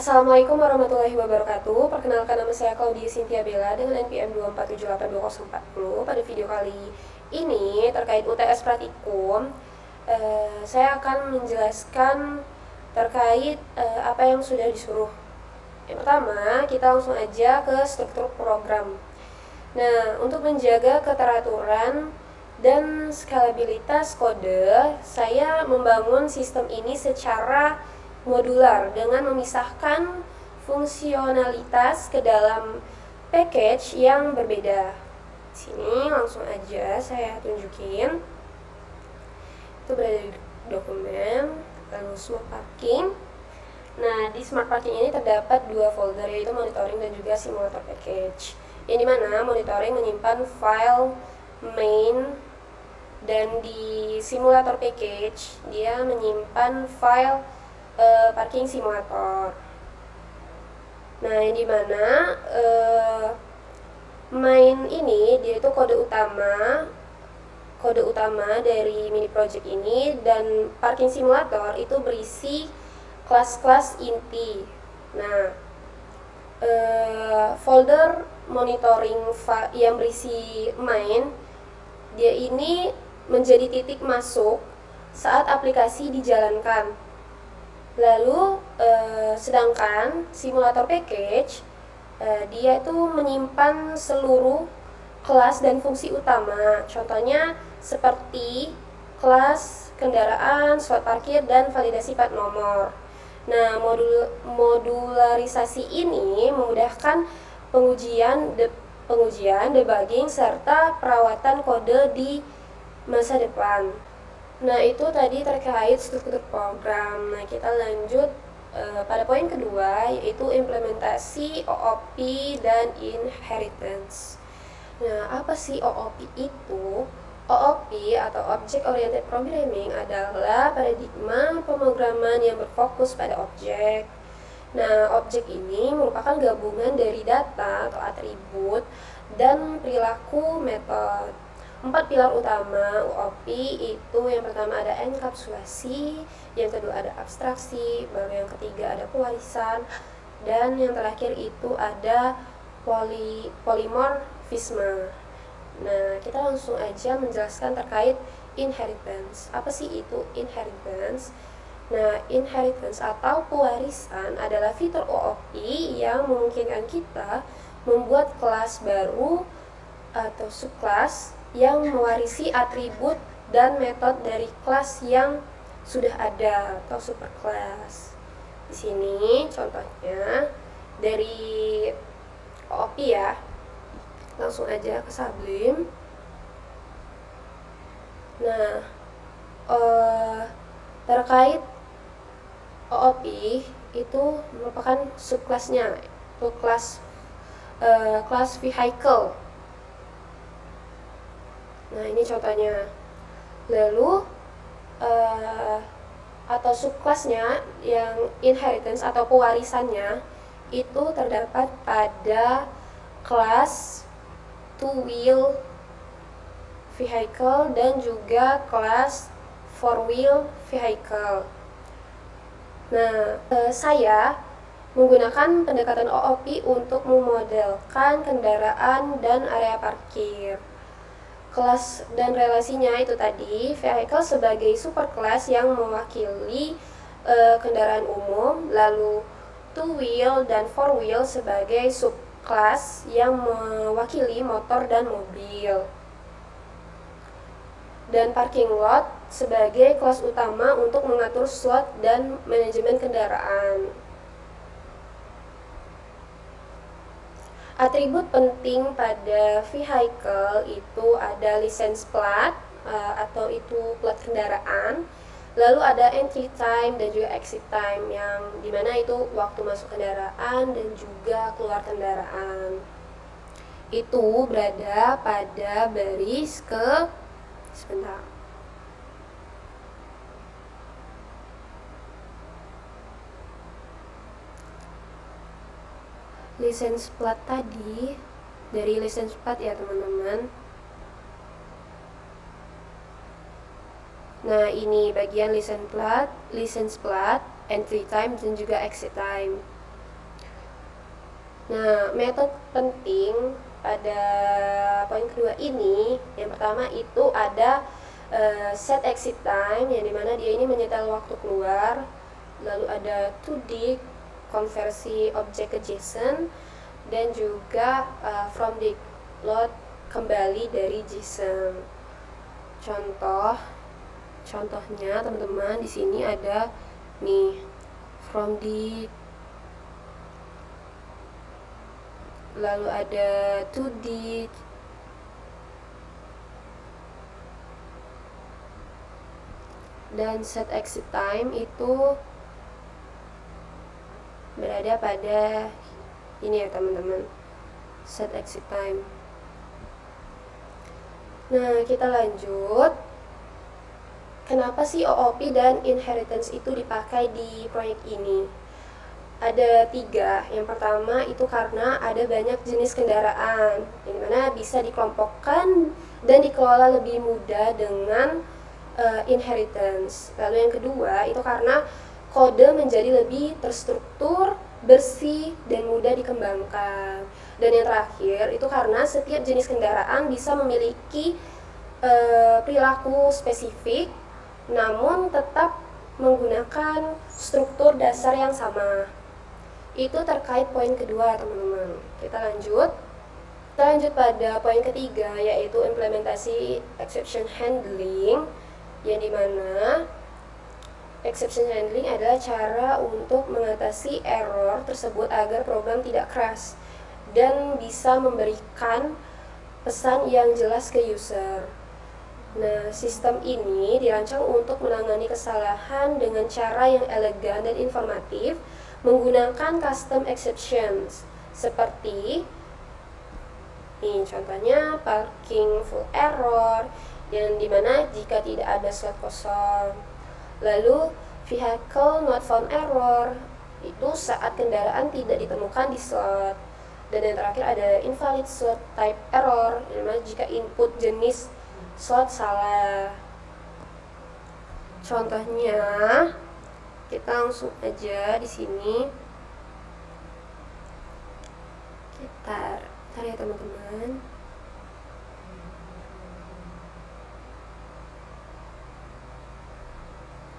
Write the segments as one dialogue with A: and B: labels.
A: Assalamualaikum warahmatullahi wabarakatuh. Perkenalkan, nama saya Claudia Cynthia Bella dengan NPM 2478240. Pada video kali ini terkait UTS Praktikum, saya akan menjelaskan terkait apa yang sudah disuruh. Yang pertama, kita langsung aja ke struktur program. Nah, untuk menjaga keteraturan dan skalabilitas kode, saya membangun sistem ini secara modular dengan memisahkan fungsionalitas ke dalam package yang berbeda. Sini langsung aja saya tunjukin. Itu berada di dokumen, lalu smart parking. Nah, di smart parking ini terdapat dua folder, yaitu monitoring dan juga simulator package. Yang dimana monitoring menyimpan file main, dan di simulator package dia menyimpan file parking simulator. Nah, yang dimana main ini dia itu kode utama dari mini project ini, dan parking simulator itu berisi kelas-kelas inti. Nah, folder monitoring yang berisi main dia ini menjadi titik masuk saat aplikasi dijalankan. Lalu sedangkan simulator package dia itu menyimpan seluruh kelas dan fungsi utama. Contohnya seperti kelas kendaraan, slot parkir, dan validasi plat nomor. Nah, modularisasi ini memudahkan pengujian, debugging, serta perawatan kode di masa depan. Nah, itu tadi terkait struktur program. Nah, kita lanjut pada poin kedua, yaitu implementasi OOP dan inheritance. Nah, apa sih OOP itu? OOP atau Object Oriented Programming adalah paradigma pemrograman yang berfokus pada objek. Nah, objek ini merupakan gabungan dari data atau atribut dan perilaku metode. 4 pilar utama OOP itu, yang pertama ada enkapsulasi, yang kedua ada abstraksi, baru yang ketiga ada pewarisan, dan yang terakhir itu ada polimorfisme. Nah, kita langsung aja menjelaskan terkait inheritance. Apa sih itu inheritance? Nah, inheritance atau pewarisan adalah fitur OOP yang memungkinkan kita membuat kelas baru atau subkelas yang mewarisi atribut dan metode dari kelas yang sudah ada atau superclass. Di sini contohnya dari OOP ya. Langsung aja ke Sublime. Nah, terkait OOP itu merupakan subkelasnya, itu kelas vehicle. Nah, ini contohnya. Lalu atau subkelasnya yang inheritance atau pewarisannya itu terdapat pada kelas two wheel vehicle dan juga kelas four wheel vehicle. Nah, saya menggunakan pendekatan OOP untuk memodelkan kendaraan dan area parkir. Kelas dan relasinya itu tadi, vehicle sebagai superkelas yang mewakili kendaraan umum, lalu two wheel dan four wheel sebagai subkelas yang mewakili motor dan mobil, dan parking lot sebagai kelas utama untuk mengatur slot dan manajemen kendaraan. Atribut penting pada vehicle itu ada license plate atau itu plat kendaraan, lalu ada entry time dan juga exit time, yang dimana itu waktu masuk kendaraan dan juga keluar kendaraan. Itu berada pada baris ke sebentar. License plate tadi dari license plate ya teman-teman. Nah, ini bagian license plate, entry time, dan juga exit time. Nah, metode penting pada poin kedua ini, yang pertama itu ada set exit time, yang dimana dia ini menyetel waktu keluar. Lalu ada to dig, konversi objek ke JSON, dan juga from dig, load kembali dari JSON. Contohnya teman-teman di sini ada nih from dig, lalu ada to dig, dan set exit time itu berada pada ini ya teman-teman, set exit time. Nah, kita lanjut. Kenapa sih OOP dan inheritance itu dipakai di proyek ini? Ada 3. Yang pertama itu karena ada banyak jenis kendaraan, yang mana bisa dikelompokkan dan dikelola lebih mudah dengan inheritance. Lalu yang kedua itu karena kode menjadi lebih terstruktur, bersih, dan mudah dikembangkan. Dan yang terakhir itu karena setiap jenis kendaraan bisa memiliki perilaku spesifik, namun tetap menggunakan struktur dasar yang sama. Itu terkait poin kedua, teman-teman. Kita lanjut pada poin ketiga, yaitu implementasi exception handling, yang dimana exception handling adalah cara untuk mengatasi error tersebut agar program tidak crash dan bisa memberikan pesan yang jelas ke user. Nah, sistem ini dirancang untuk menangani kesalahan dengan cara yang elegan dan informatif, menggunakan custom exceptions seperti nih contohnya parking full error, yang dimana jika tidak ada slot kosong. Lalu vehicle not found error, itu saat kendaraan tidak ditemukan di slot. Dan yang terakhir ada invalid slot type error, yang dimana jika input jenis slot salah. Contohnya kita langsung aja di sini. Kita ya teman-teman.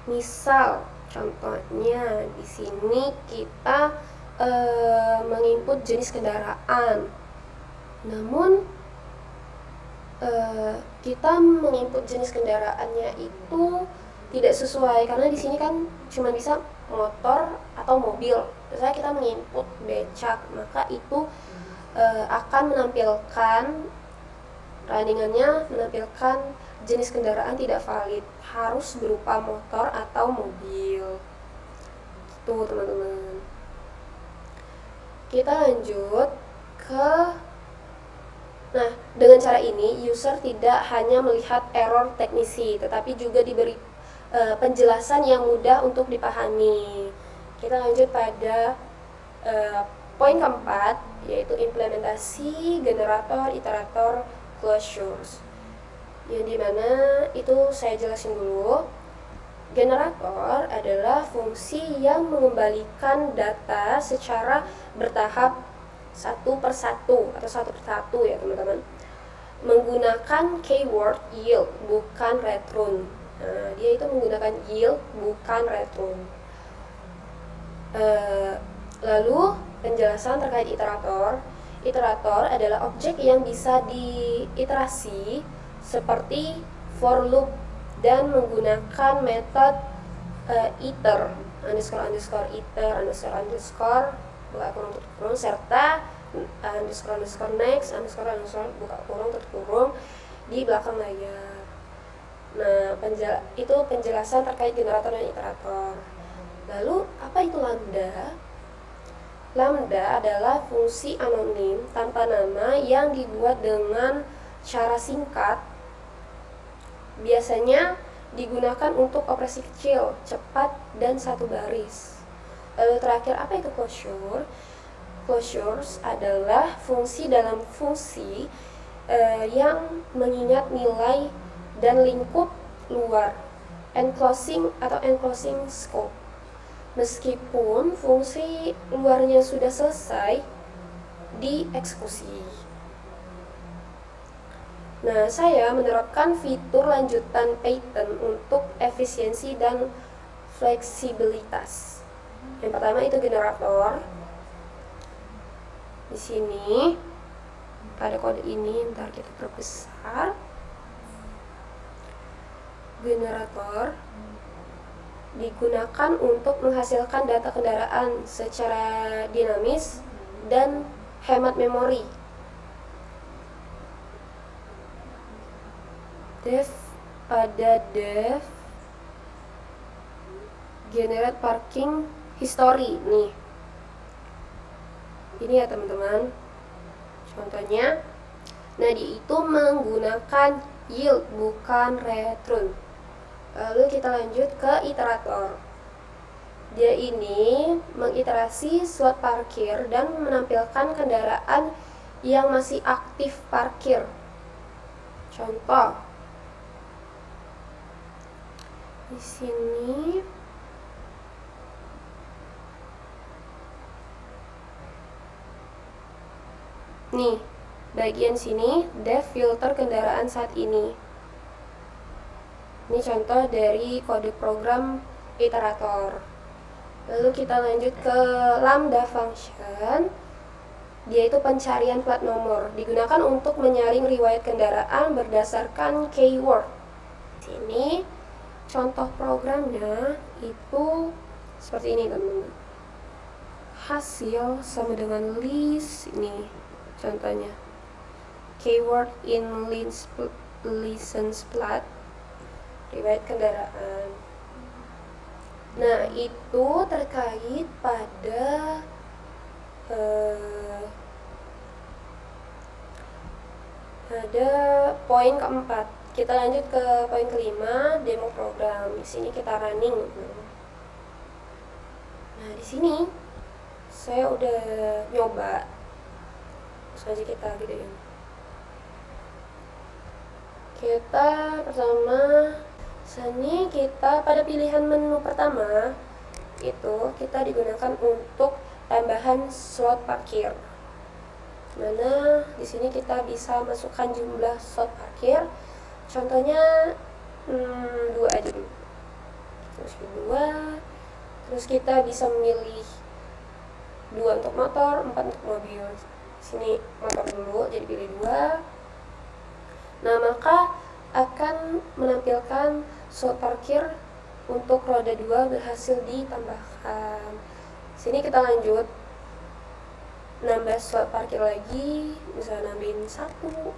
A: Misal contohnya di sini kita menginput jenis kendaraan, namun kita menginput jenis kendaraannya itu tidak sesuai, karena di sini kan cuma bisa motor atau mobil. Misalnya kita menginput becak, maka itu akan menampilkan runningannya menampilkan jenis kendaraan tidak valid, harus berupa motor atau mobil. Gitu teman-teman. Kita lanjut ke Nah, dengan cara ini, user tidak hanya melihat error teknisi, tetapi juga diberi penjelasan yang mudah untuk dipahami. Kita lanjut pada poin keempat, yaitu implementasi generator, iterator, closures. Yang dimana itu saya jelasin dulu. Generator adalah fungsi yang mengembalikan data secara bertahap satu persatu ya teman-teman, menggunakan keyword yield bukan return. Nah, dia itu menggunakan yield bukan return. Lalu penjelasan terkait iterator. Iterator adalah objek yang bisa diiterasi seperti for loop dan menggunakan metode iter iter buka kurung tutup kurung serta next buka kurung tutup kurung di belakang layar. Nah, itu penjelasan terkait generator dan iterator. Lalu apa itu lambda? Lambda adalah fungsi anonim tanpa nama yang dibuat dengan cara singkat. Biasanya digunakan untuk operasi kecil, cepat, dan satu baris. Lalu terakhir, apa itu closure? Closures adalah fungsi dalam fungsi yang mengingat nilai dan lingkup luar, enclosing atau enclosing scope. Meskipun fungsi luarnya sudah selesai, dieksekusi. Nah, saya menerapkan fitur lanjutan Python untuk efisiensi dan fleksibilitas. Yang pertama itu generator. Di sini pada kode ini ntar kita perbesar. Generator digunakan untuk menghasilkan data kendaraan secara dinamis dan hemat memori. Pada dev generate parking history nih. Ini ya teman-teman. Contohnya, nah di itu menggunakan yield bukan return. Lalu kita lanjut ke iterator. Dia ini mengiterasi slot parkir dan menampilkan kendaraan yang masih aktif parkir. Contoh, di sini nih, bagian sini dev filter kendaraan saat ini. Ini contoh dari kode program iterator. Lalu kita lanjut ke lambda function. Dia itu pencarian plat nomor, digunakan untuk menyaring riwayat kendaraan berdasarkan keyword. Sini contoh programnya itu seperti ini teman-teman. Hasil sama dengan list ini contohnya. Keyword in license plate, riwayat kendaraan. Nah, itu terkait pada poin keempat. Kita lanjut ke poin kelima, demo program. Di sini kita running. Nah, di sini saya udah nyoba. Langsung aja kita gedein. Kita pertama sini kita pada pilihan menu pertama itu kita digunakan untuk tambahan slot parkir. Mana di sini kita bisa masukkan jumlah slot parkir. Contohnya 2 aja dulu. Terus 2. Terus kita bisa memilih 2 untuk motor, 4 untuk mobil. Sini motor dulu, jadi pilih 2. Nah, maka akan menampilkan slot parkir untuk roda 2 berhasil ditambahkan. Sini kita lanjut nambah slot parkir lagi, bisa nambahin 1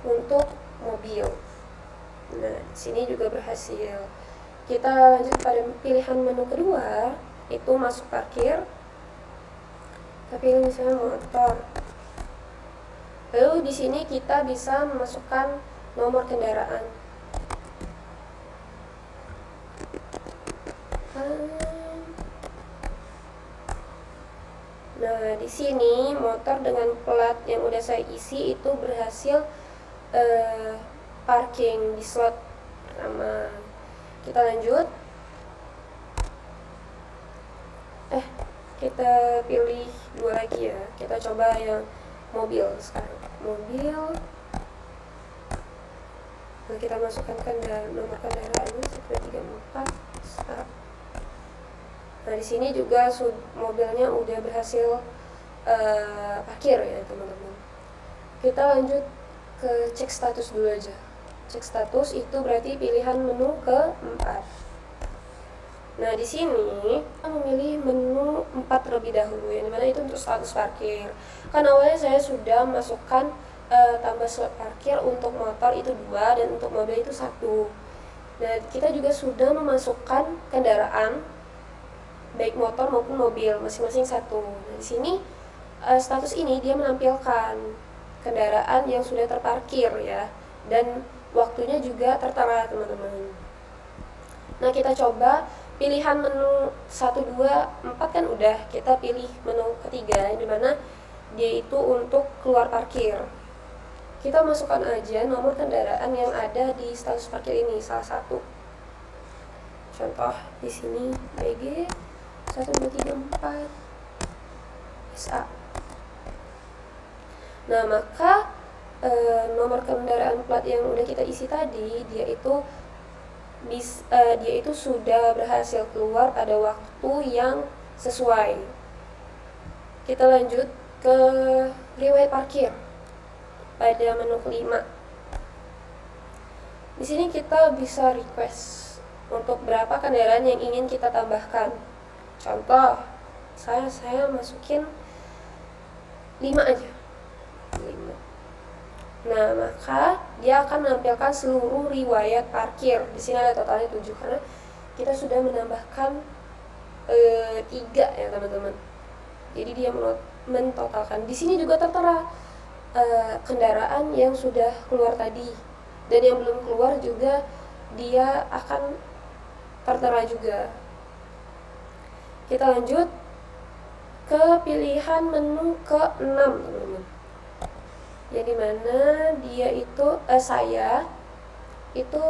A: untuk mobil. Nah, sini juga berhasil. Kita lanjut pada pilihan menu kedua, itu masuk parkir. Tapi ini misalnya motor. Lalu di sini kita bisa memasukkan nomor kendaraan. Nah, di sini motor dengan plat yang udah saya isi itu berhasil parking di slot pertama. Kita lanjut. Kita pilih 2 lagi ya. Kita coba yang mobil sekarang. Mobil. Nah, kita masukkan nomor kendaraannya 134 start. Nah, di sini juga mobilnya udah berhasil parkir ya teman-teman. Kita lanjut ke cek status dulu aja. Cek status itu berarti pilihan menu keempat. Nah, di sini kita memilih menu 4 terlebih dahulu, yang dimana itu untuk status parkir. Kan awalnya saya sudah masukkan tambah slot parkir untuk motor itu 2 dan untuk mobil itu 1. Nah, kita juga sudah memasukkan kendaraan baik motor maupun mobil masing-masing 1. Nah, di sini status ini dia menampilkan kendaraan yang sudah terparkir ya, dan waktunya juga tertera teman-teman. Nah, kita coba pilihan menu 1, 2, 4 kan udah, kita pilih menu ketiga yang dimana dia itu untuk keluar parkir. Kita masukkan aja nomor kendaraan yang ada di status parkir ini, salah satu. Contoh di sini BG 1234 SA. Nah, maka nomor kendaraan plat yang udah kita isi tadi, dia itu sudah berhasil keluar pada waktu yang sesuai. Kita lanjut ke riwayat parkir pada menu kelima. Di sini kita bisa request untuk berapa kendaraan yang ingin kita tambahkan. Contoh, saya masukin 5 aja. 5. Nah, maka dia akan menampilkan seluruh riwayat parkir. Di sini ada totalnya 7 karena kita sudah menambahkan 3 ya, teman-teman. Jadi dia mentotalkan. Di sini juga tertera kendaraan yang sudah keluar tadi, dan yang belum keluar juga dia akan tertera juga. Kita lanjut ke pilihan menu ke-6, teman-teman. Yang dimana dia itu saya itu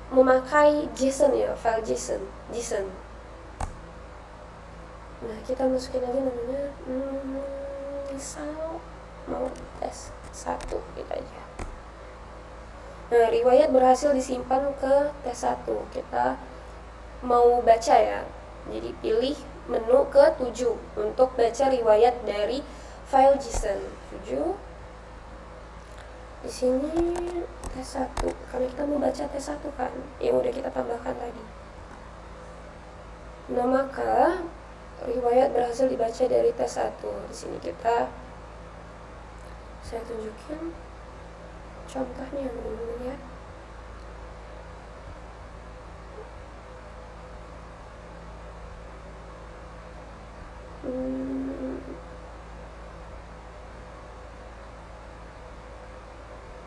A: memakai JSON ya, file JSON. Nah, kita masukin aja namanya misal mau tes 1 gitu aja. Nah, riwayat berhasil disimpan ke tes 1. Kita mau baca ya, jadi pilih menu ke-7 untuk baca riwayat dari file JSON. 7. Di sini tes 1 karena kita mau baca tes 1 kan yang udah kita tambahkan tadi. Nah, maka riwayat berhasil dibaca dari tes 1. Di sini saya tunjukin contohnya teman-teman ya.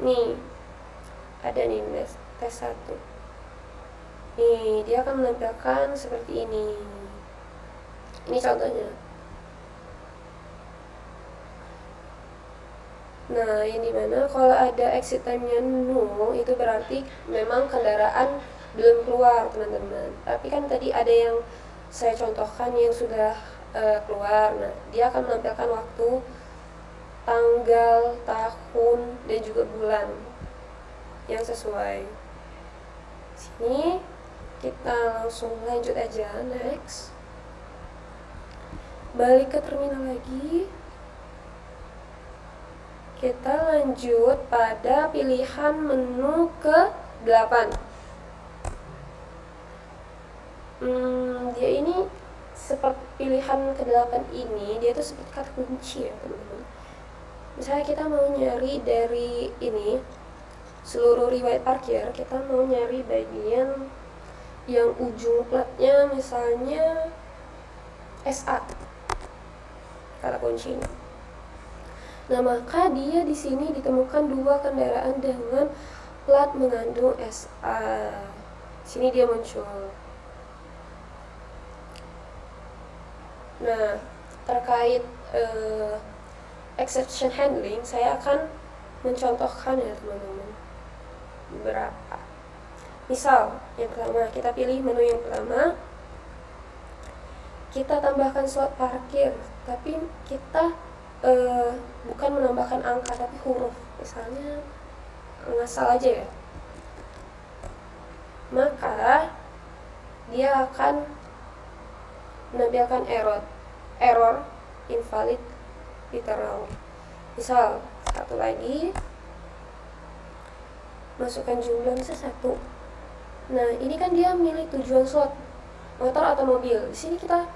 A: Nih, ada nih tes 1. Nih, dia akan menampilkan seperti ini. Ini contohnya. Nah, yang dimana kalau ada exit time-nya 0, itu berarti memang kendaraan belum keluar, teman-teman. Tapi kan tadi ada yang saya contohkan yang sudah keluar. Nah, dia akan menampilkan waktu, tanggal, tahun, dan juga bulan yang sesuai. Sini kita langsung lanjut aja, next. Balik ke terminal lagi. Kita lanjut pada pilihan menu ke-8. Dia ini seperti pilihan ke-8 ini, dia tuh seperti kata kunci ya, teman-teman. Misalnya kita mau nyari dari ini seluruh riwayat parkir, kita mau nyari bagian yang ujung platnya misalnya SA, kata kuncinya. Nah, maka dia di sini ditemukan 2 kendaraan dengan plat mengandung SA. Sini dia muncul. Nah, terkait exception handling, saya akan mencontohkan ya, teman-teman, beberapa. Misal, yang pertama, kita pilih menu yang pertama, kita tambahkan slot parkir, tapi kita bukan menambahkan angka tapi huruf, misalnya ngasal aja ya. Maka dia akan menampilkan error invalid literal. Misal, satu lagi, masukkan jumlah misalnya 1. Nah, ini kan dia milih tujuan slot, motor atau mobil. Di sini kita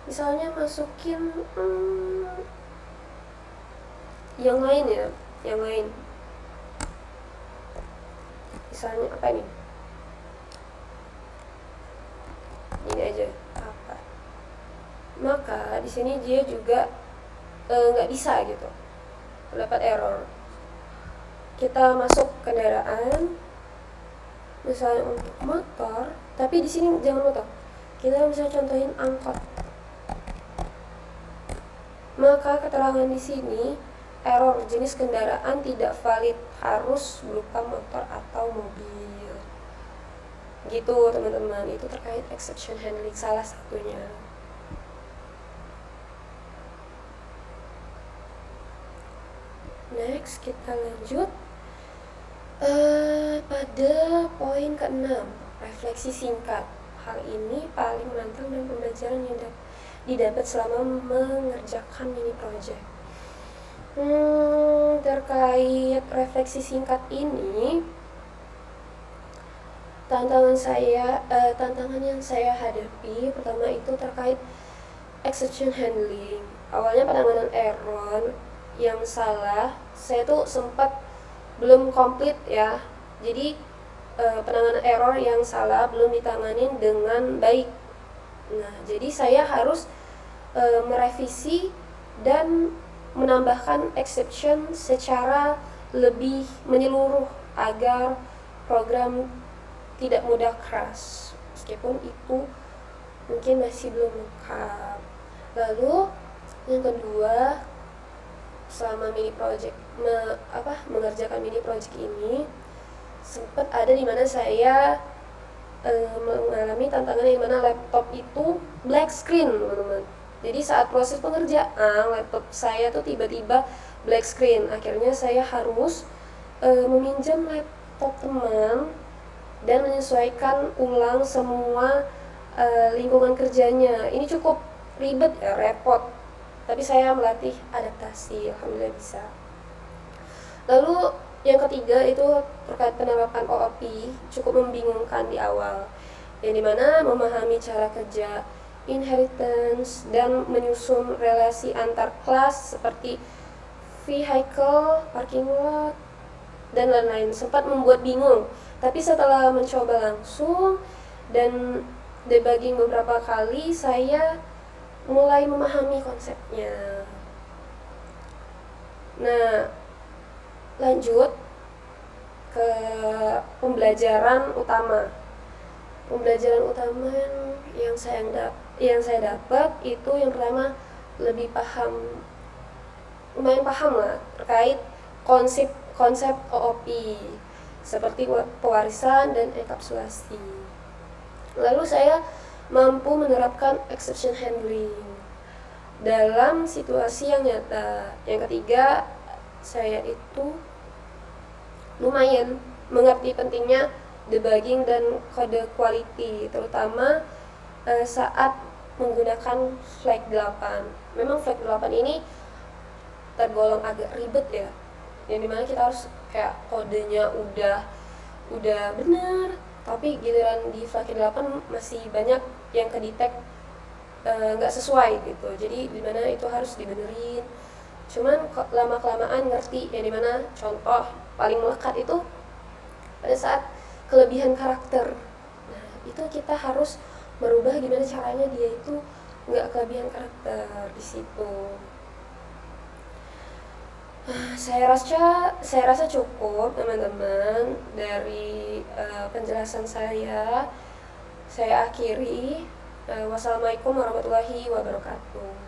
A: misalnya masukin yang lain ya, yang lain. Misalnya apa nih? Ini aja, apa? Maka di sini dia juga nggak bisa gitu, dapat error. Kita masuk kendaraan, misalnya untuk motor, tapi di sini jangan motor. Kita bisa contohin angkot. Maka keterangan di sini error jenis kendaraan tidak valid, harus berupa motor atau mobil. Gitu, teman-teman. Itu terkait exception handling salah satunya. Next kita lanjut pada poin ke-6, refleksi singkat. Hal ini paling menantang dan pembelajaran yang didapat selama mengerjakan mini project. Terkait refleksi singkat ini, tantangan yang saya hadapi pertama itu terkait exception handling. Awalnya penanganan error yang salah, saya tuh sempat belum komplit ya. Jadi penanganan error yang salah belum ditanganin dengan baik. Nah, jadi saya harus merevisi dan menambahkan exception secara lebih menyeluruh agar program tidak mudah crash, meskipun itu mungkin masih belum lengkap. Lalu yang kedua, selama mengerjakan mini project ini sempat ada di mana saya mengalami tantangan yang mana laptop itu black screen, teman-teman. Jadi saat proses pengerjaan laptop saya tuh tiba-tiba black screen. Akhirnya saya harus meminjam laptop teman dan menyesuaikan ulang semua lingkungan kerjanya. Ini cukup ribet ya, repot. Tapi saya melatih adaptasi, alhamdulillah bisa. Lalu yang ketiga itu terkait penerapan OOP, cukup membingungkan di awal. Yang dimana memahami cara kerja inheritance dan menyusun relasi antar kelas seperti vehicle, parking lot, dan lain-lain sempat membuat bingung. Tapi setelah mencoba langsung dan debugging beberapa kali, saya mulai memahami konsepnya. Nah, lanjut ke pembelajaran utama. Pembelajaran utama yang saya dapat itu yang pertama lumayan paham lah terkait konsep OOP seperti pewarisan dan enkapsulasi. Lalu saya mampu menerapkan exception handling dalam situasi yang nyata. Yang ketiga, saya itu lumayan mengerti pentingnya debugging dan kode quality, terutama saat menggunakan flag 8. Memang flag 8 ini tergolong agak ribet ya, yang dimana kita harus kayak kodenya udah benar, tapi giliran di flag 8 masih banyak yang kedetek nggak sesuai gitu. Jadi dimana itu harus dibenerin. Cuman lama kelamaan ngerti, yang dimana contoh paling melekat itu pada saat kelebihan karakter. Nah, itu kita harus merubah gimana caranya dia itu nggak kelebihan karakter di situ. Saya rasa cukup teman-teman dari penjelasan saya. Saya akhiri. Wassalamualaikum warahmatullahi wabarakatuh.